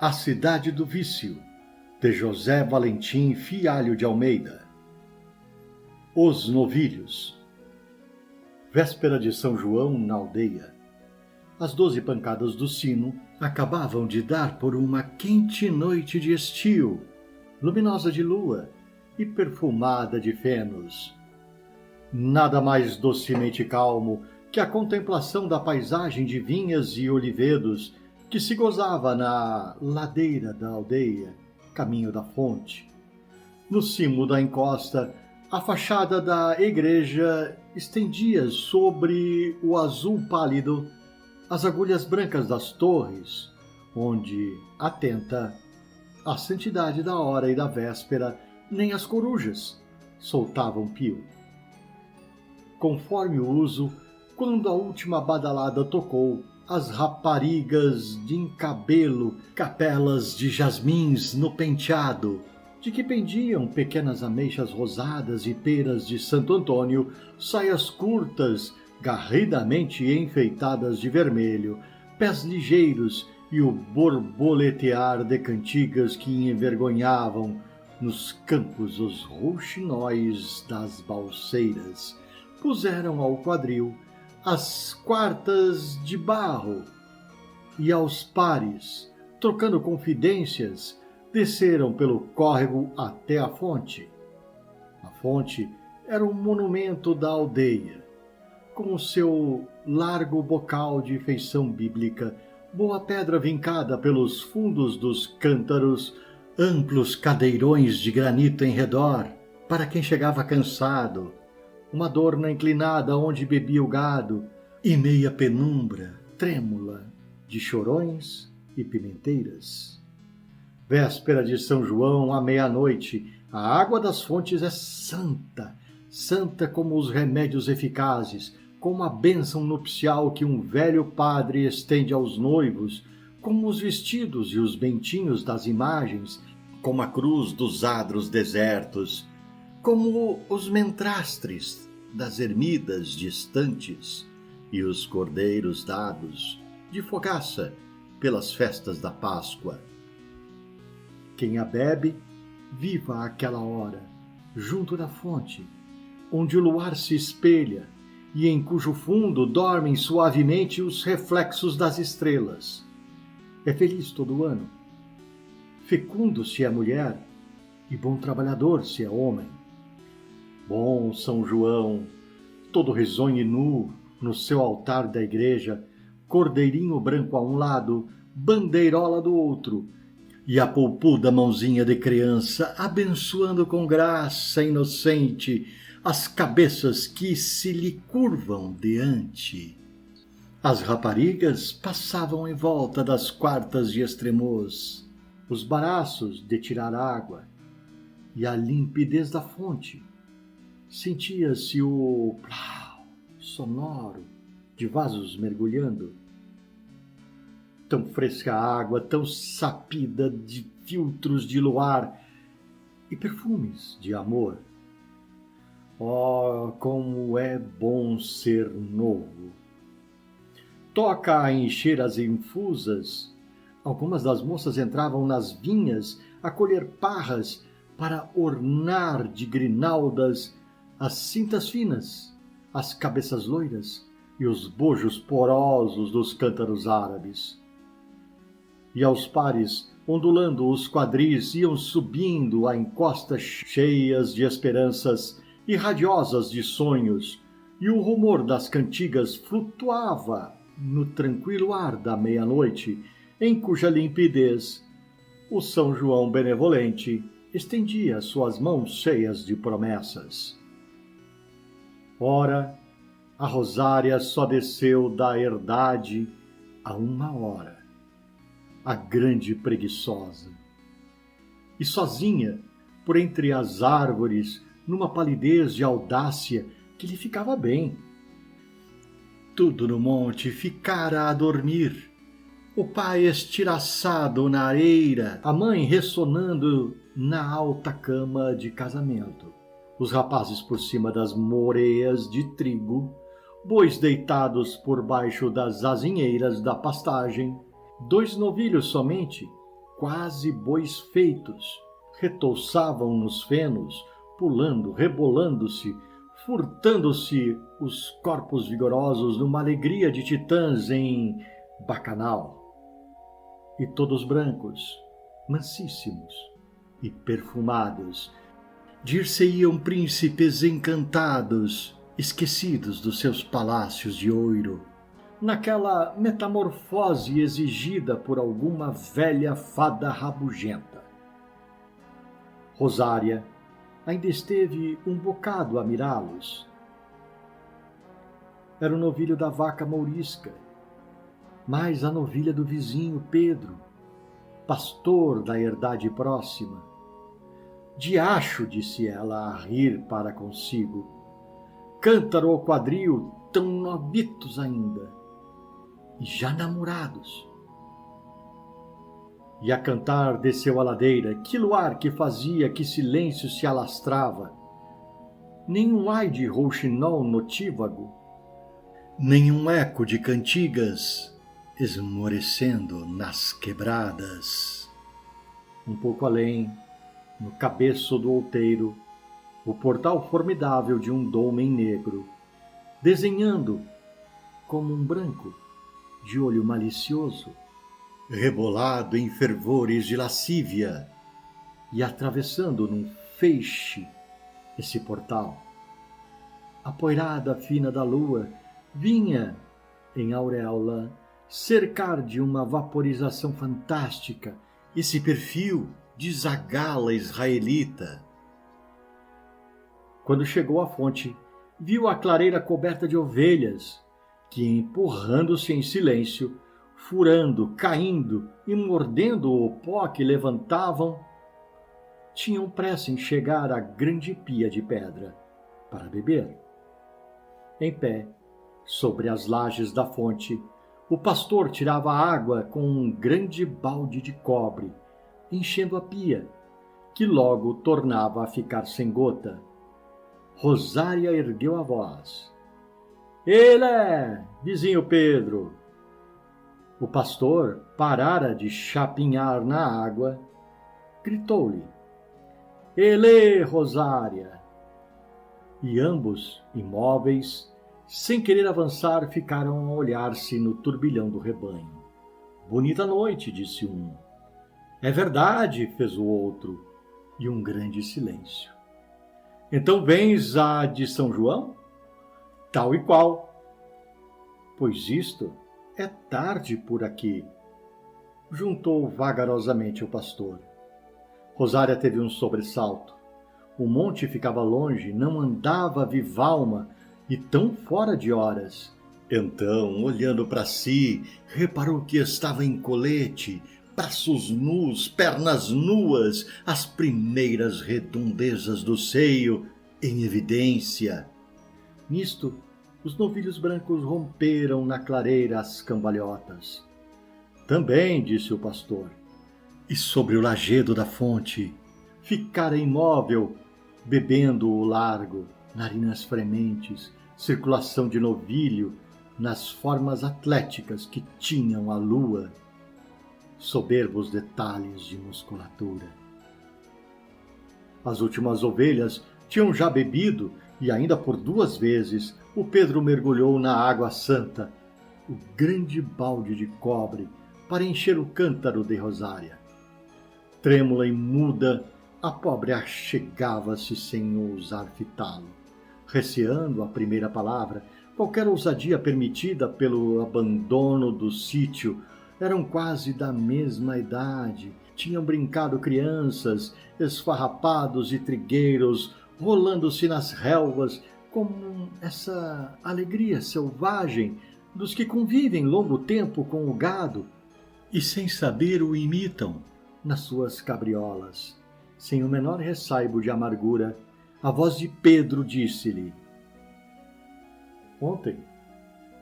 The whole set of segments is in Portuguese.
A Cidade do Vício, de José Valentim Fialho de Almeida. Os Novilhos. Véspera de São João na aldeia. As 12 pancadas do sino acabavam de dar por uma quente noite de estio, luminosa de lua e perfumada de fenos. Nada mais docemente calmo que a contemplação da paisagem de vinhas e olivedos que se gozava na ladeira da aldeia, caminho da fonte. No cimo da encosta, a fachada da igreja estendia sobre o azul pálido as agulhas brancas das torres, onde, atenta à santidade da hora e da véspera, nem as corujas soltavam pio. Conforme o uso, quando a última badalada tocou, as raparigas de encabelo, capelas de jasmins no penteado, de que pendiam pequenas ameixas rosadas e peras de Santo Antônio, saias curtas, garridamente enfeitadas de vermelho, pés ligeiros e o borboletear de cantigas que envergonhavam nos campos os rouxinóis das balseiras, puseram ao quadril as quartas de barro e aos pares, trocando confidências, desceram pelo córrego até a fonte. A fonte era um monumento da aldeia, com o seu largo bocal de feição bíblica, boa pedra vincada pelos fundos dos cântaros, amplos cadeirões de granito em redor, para quem chegava cansado, uma dorna inclinada onde bebia o gado, e meia penumbra trêmula de chorões e pimenteiras. Véspera de São João, à meia-noite, a água das fontes é santa, santa como os remédios eficazes, como a bênção nupcial que um velho padre estende aos noivos, como os vestidos e os bentinhos das imagens, como a cruz dos adros desertos, como os mentrastres das ermidas distantes e os cordeiros dados de fogaça pelas festas da Páscoa. Quem a bebe, viva aquela hora, junto da fonte, onde o luar se espelha e em cujo fundo dormem suavemente os reflexos das estrelas. É feliz todo ano, fecundo se é mulher e bom trabalhador se é homem. Bom São João, todo risonho e nu, no seu altar da igreja, cordeirinho branco a um lado, bandeirola do outro, e a polpuda mãozinha de criança abençoando com graça inocente as cabeças que se lhe curvam diante. As raparigas passavam em volta das quartas de Estremoz, os baraços de tirar água, e a limpidez da fonte. Sentia-se o plau sonoro de vasos mergulhando. Tão fresca a água, tão sapida de filtros de luar e perfumes de amor. Oh, como é bom ser novo! Toca a encher as infusas. Algumas das moças entravam nas vinhas a colher parras para ornar de grinaldas as cintas finas, as cabeças loiras e os bojos porosos dos cântaros árabes. E aos pares, ondulando os quadris, iam subindo a encostas cheias de esperanças e radiosas de sonhos, e o rumor das cantigas flutuava no tranquilo ar da meia-noite, em cuja limpidez o São João benevolente estendia suas mãos cheias de promessas. Ora, a Rosária só desceu da herdade a 1 hora, a grande preguiçosa. E sozinha, por entre as árvores, numa palidez de audácia que lhe ficava bem. Tudo no monte ficara a dormir, o pai estiraçado na areira, a mãe ressonando na alta cama de casamento, os rapazes por cima das moreias de trigo, bois deitados por baixo das azinheiras da pastagem, 2 novilhos somente, quase bois feitos, retouçavam nos fenos, pulando, rebolando-se, furtando-se os corpos vigorosos numa alegria de titãs em bacanal. E todos brancos, mansíssimos e perfumados, dir-se-iam príncipes encantados, esquecidos dos seus palácios de ouro, naquela metamorfose exigida por alguma velha fada rabugenta. Rosária ainda esteve um bocado a mirá-los. Era o novilho da vaca mourisca, mais a novilha do vizinho Pedro, pastor da herdade próxima. Diacho, disse ela a rir para consigo, cântaro ao quadril, tão novitos ainda, e já namorados. E a cantar desceu a ladeira, que luar que fazia, que silêncio se alastrava. Nenhum ai de rouxinol notívago, nenhum eco de cantigas esmorecendo nas quebradas. Um pouco além, no cabeço do outeiro, o portal formidável de um dolmen negro, desenhando, como um branco, de olho malicioso, rebolado em fervores de lascívia, e atravessando num feixe esse portal. A poeirada fina da lua vinha, em auréola, cercar de uma vaporização fantástica esse perfil de zagala israelita. Quando chegou à fonte, viu a clareira coberta de ovelhas, que, empurrando-se em silêncio, furando, caindo e mordendo o pó que levantavam, tinham pressa em chegar à grande pia de pedra para beber. Em pé, sobre as lajes da fonte, o pastor tirava água com um grande balde de cobre, enchendo a pia, que logo tornava a ficar sem gota. Rosária ergueu a voz. Elé, vizinho Pedro! O pastor parara de chapinhar na água, gritou-lhe. Elê, Rosária! E ambos, imóveis, sem querer avançar, ficaram a olhar-se no turbilhão do rebanho. Bonita noite, disse um. É verdade, fez o outro, e um grande silêncio. Então vens a de São João? Tal e qual. Pois isto é tarde por aqui, juntou vagarosamente o pastor. Rosária teve um sobressalto. O monte ficava longe, não andava viva alma e tão fora de horas. Então, olhando para si, reparou que estava em colete, braços nus, pernas nuas, as primeiras redondezas do seio em evidência. Nisto, os novilhos brancos romperam na clareira as cambalhotas. Também, disse o pastor, e sobre o lajedo da fonte, ficara imóvel, bebendo o largo, narinas frementes, circulação de novilho, nas formas atléticas que tinham a lua, soberbos detalhes de musculatura. As últimas ovelhas tinham já bebido, e ainda por 2 vezes o Pedro mergulhou na água santa, o grande balde de cobre, para encher o cântaro de Rosária. Trêmula e muda, a pobre achegava-se sem ousar fitá-lo, receando a primeira palavra. Qualquer ousadia permitida pelo abandono do sítio. Eram quase da mesma idade, tinham brincado crianças, esfarrapados e trigueiros, rolando-se nas relvas, com essa alegria selvagem dos que convivem longo tempo com o gado e sem saber o imitam nas suas cabriolas. Sem o menor ressaibo de amargura, a voz de Pedro disse-lhe: Ontem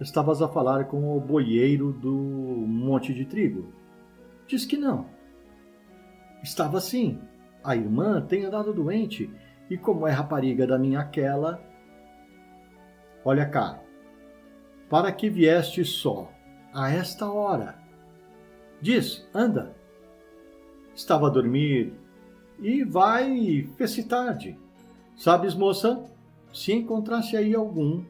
estavas a falar com o boieiro do Monte de Trigo. Diz que não. Estava sim. A irmã tem andado doente, e como é rapariga da minha aquela... Olha cá, para que vieste só, a esta hora? Diz, anda. Estava a dormir e vai fez-se tarde. Sabes, moça, se encontrasse aí algum,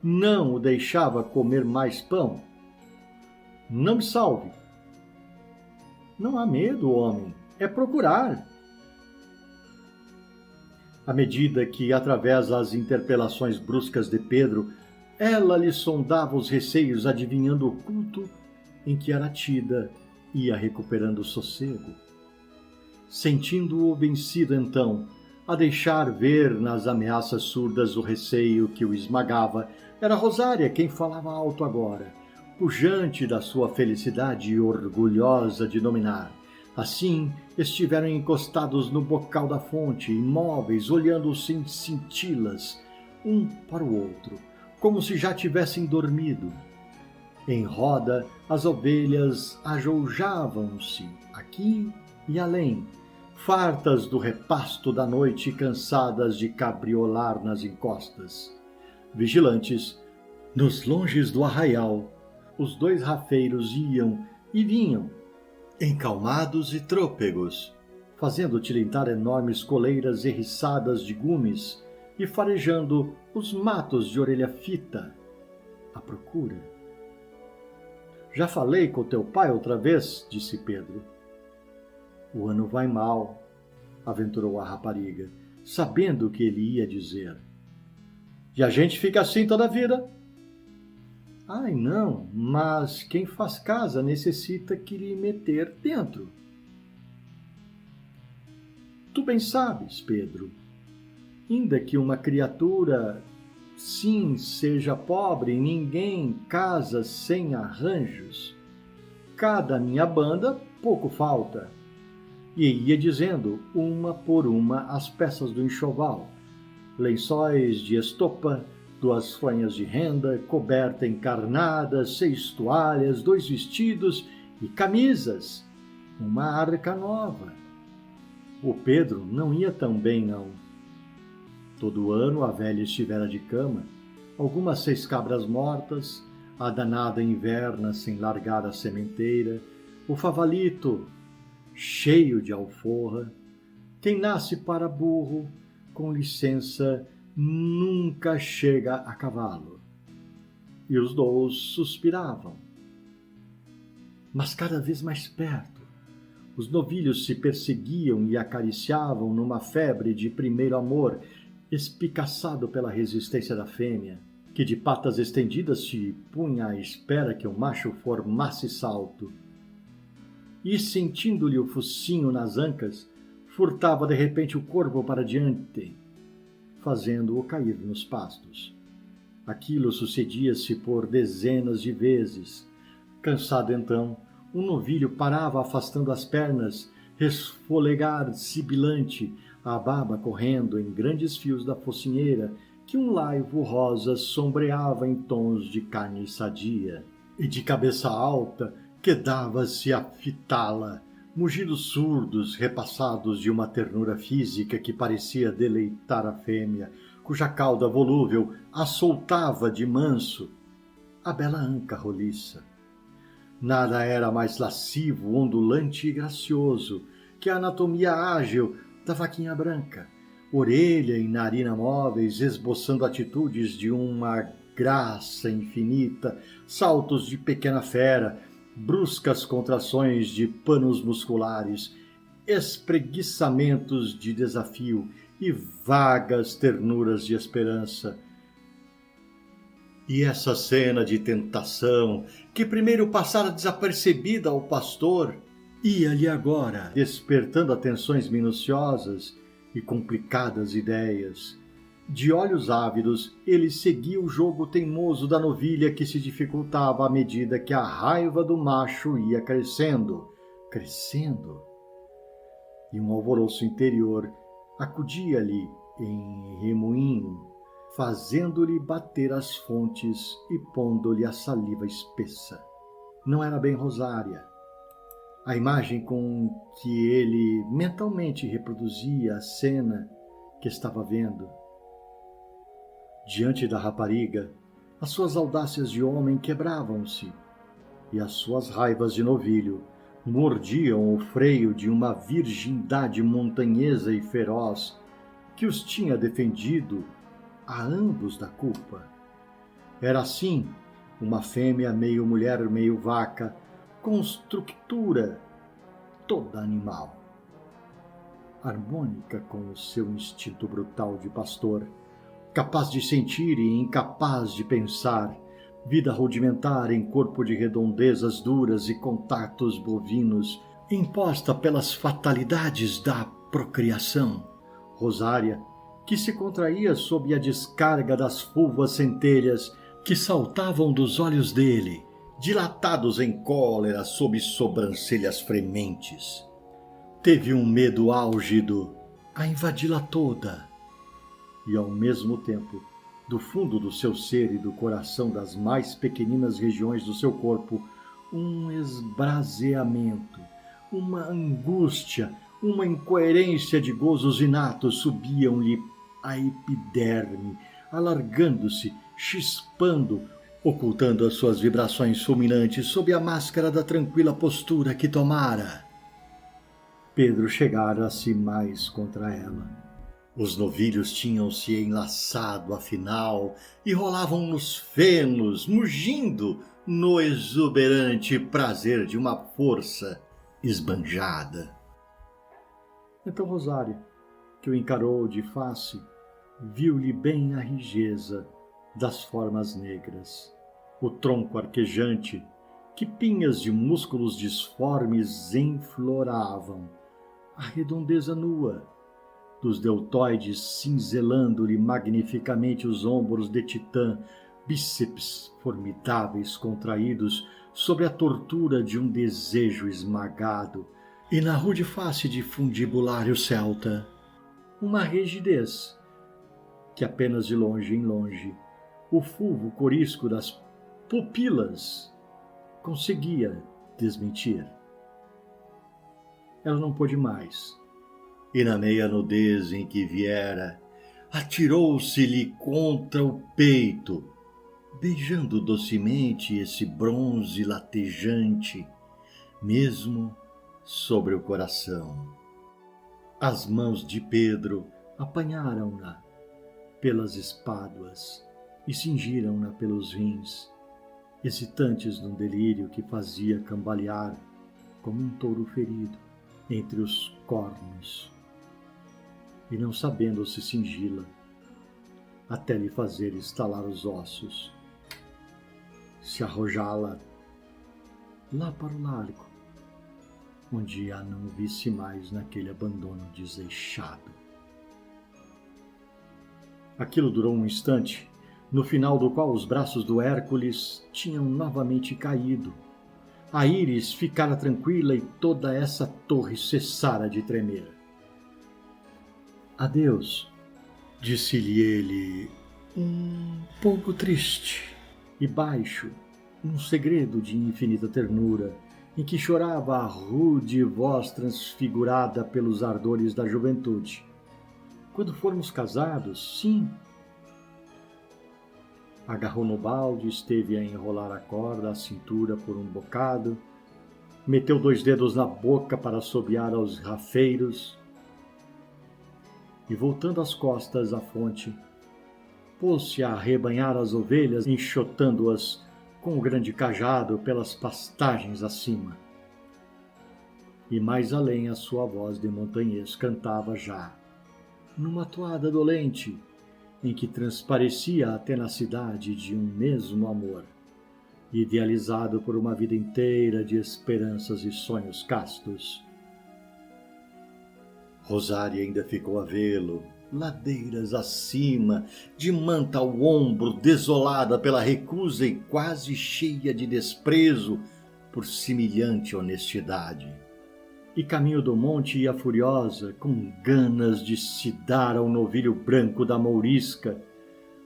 não o deixava comer mais pão. Não me salve. Não há medo, homem, é procurar. À medida que, através das interpelações bruscas de Pedro, ela lhe sondava os receios, adivinhando o culto em que era tida, ia recuperando o sossego. Sentindo-o vencido, então, a deixar ver nas ameaças surdas o receio que o esmagava, era Rosária quem falava alto agora, pujante da sua felicidade e orgulhosa de dominar. Assim, estiveram encostados no bocal da fonte, imóveis, olhando-se em cintilas, um para o outro, como se já tivessem dormido. Em roda, as ovelhas ajoujavam-se, aqui e além, fartas do repasto da noite e cansadas de cabriolar nas encostas. Vigilantes, nos longes do arraial, os dois rafeiros iam e vinham, encalmados e trôpegos, fazendo tilintar enormes coleiras erriçadas de gumes e farejando os matos de orelha fita, à procura. Já falei com teu pai outra vez, disse Pedro. O ano vai mal, aventurou a rapariga, sabendo o que ele ia dizer. E a gente fica assim toda a vida. Ai, não, mas quem faz casa necessita que lhe meter dentro. Tu bem sabes, Pedro, ainda que uma criatura, sim, seja pobre, ninguém casa sem arranjos. Cada minha banda, pouco falta. E ia dizendo, uma por uma, as peças do enxoval. Lençóis de estopa, 2 fronhas de renda, coberta encarnada, 6 toalhas, 2 vestidos e camisas, uma arca nova. O Pedro não ia tão bem, não. Todo ano a velha estivera de cama, algumas 6 cabras mortas, a danada inverna sem largar a sementeira, o favalito cheio de alforra. Quem nasce para burro, com licença, nunca chega a cavalo. E os dous suspiravam. Mas cada vez mais perto, os novilhos se perseguiam e acariciavam numa febre de primeiro amor, espicaçado pela resistência da fêmea, que de patas estendidas se punha à espera que o macho formasse salto. E, sentindo-lhe o focinho nas ancas, furtava de repente o corpo para diante, fazendo-o cair nos pastos. Aquilo sucedia-se por dezenas de vezes. Cansado então, um novilho parava afastando as pernas, resfolegar sibilante, a baba correndo em grandes fios da focinheira, que um laivo rosa sombreava em tons de carne sadia. E de cabeça alta, quedava-se a fitá-la, mugidos surdos repassados de uma ternura física que parecia deleitar a fêmea, cuja cauda volúvel a soltava de manso a bela anca roliça. Nada era mais lascivo, ondulante e gracioso que a anatomia ágil da vaquinha branca, orelha e narina móveis, esboçando atitudes de uma graça infinita, saltos de pequena fera, bruscas contrações de panos musculares, espreguiçamentos de desafio e vagas ternuras de esperança. E essa cena de tentação, que primeiro passara desapercebida ao pastor, ia-lhe agora despertando atenções minuciosas e complicadas ideias. De olhos ávidos, ele seguia o jogo teimoso da novilha que se dificultava à medida que a raiva do macho ia crescendo. E um alvoroço interior acudia-lhe em remoinho, fazendo-lhe bater as fontes e pondo-lhe a saliva espessa. Não era bem Rosária. A imagem com que ele mentalmente reproduzia a cena que estava vendo. Diante da rapariga, as suas audácias de homem quebravam-se, e as suas raivas de novilho mordiam o freio de uma virgindade montanhesa e feroz que os tinha defendido a ambos da culpa. Era assim uma fêmea meio mulher, meio vaca, com estrutura toda animal, harmônica com o seu instinto brutal de pastor, capaz de sentir e incapaz de pensar, vida rudimentar em corpo de redondezas duras e contatos bovinos, imposta pelas fatalidades da procriação. Rosária, que se contraía sob a descarga das fulvas centelhas que saltavam dos olhos dele, dilatados em cólera sob sobrancelhas frementes. Teve um medo álgido a invadi-la toda, e ao mesmo tempo, do fundo do seu ser e do coração das mais pequeninas regiões do seu corpo, um esbraseamento, uma angústia, uma incoerência de gozos inatos subiam-lhe à epiderme, alargando-se, chispando, ocultando as suas vibrações fulminantes sob a máscara da tranquila postura que tomara. Pedro chegara-se mais contra ela. Os novilhos tinham-se enlaçado afinal e rolavam nos fenos, mugindo no exuberante prazer de uma força esbanjada. Então Rosário, que o encarou de face, viu-lhe bem a rijeza das formas negras, o tronco arquejante, que pinhas de músculos disformes enfloravam, a redondeza nua dos deltoides cinzelando-lhe magnificamente os ombros de titã, bíceps formidáveis contraídos sobre a tortura de um desejo esmagado, e na rude face de fundibulário celta, uma rigidez que apenas de longe em longe o fulvo corisco das pupilas conseguia desmentir. Ela não pôde mais, e na meia nudez em que viera, atirou-se-lhe contra o peito, beijando docemente esse bronze latejante, mesmo sobre o coração. As mãos de Pedro apanharam-na pelas espáduas e cingiram-na pelos rins, excitantes num delírio que fazia cambalear como um touro ferido entre os cornos, e não sabendo se cingi-la, até lhe fazer estalar os ossos, se arrojá-la lá para o largo, onde a não visse mais naquele abandono desleixado. Aquilo durou um instante, no final do qual os braços do Hércules tinham novamente caído. A íris ficara tranquila e toda essa torre cessara de tremer. Adeus, disse-lhe ele, um pouco triste e baixo, num segredo de infinita ternura, em que chorava a rude voz transfigurada pelos ardores da juventude. Quando formos casados, sim. Agarrou no balde, esteve a enrolar a corda à cintura por um bocado, meteu 2 dedos na boca para assobiar aos rafeiros e, voltando as costas à fonte, pôs-se a arrebanhar as ovelhas, enxotando-as com o grande cajado pelas pastagens acima. E mais além a sua voz de montanhês cantava já, numa toada dolente, em que transparecia a tenacidade de um mesmo amor, idealizado por uma vida inteira de esperanças e sonhos castos. Rosária ainda ficou a vê-lo, ladeiras acima, de manta ao ombro, desolada pela recusa e quase cheia de desprezo por semelhante honestidade. E caminho do monte ia furiosa, com ganas de se dar ao novilho branco da mourisca.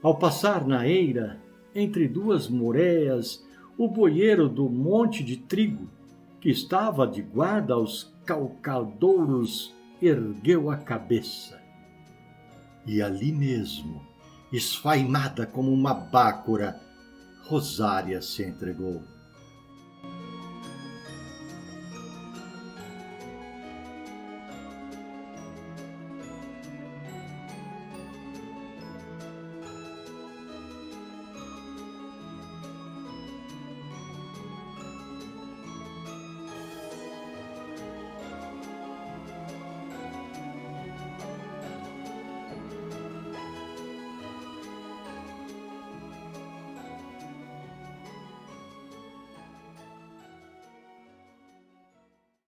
Ao passar na eira, entre 2 moreias, o boieiro do monte de trigo, que estava de guarda aos calcadouros, ergueu a cabeça. E ali mesmo, esfaimada como uma bácora, Rosária se entregou.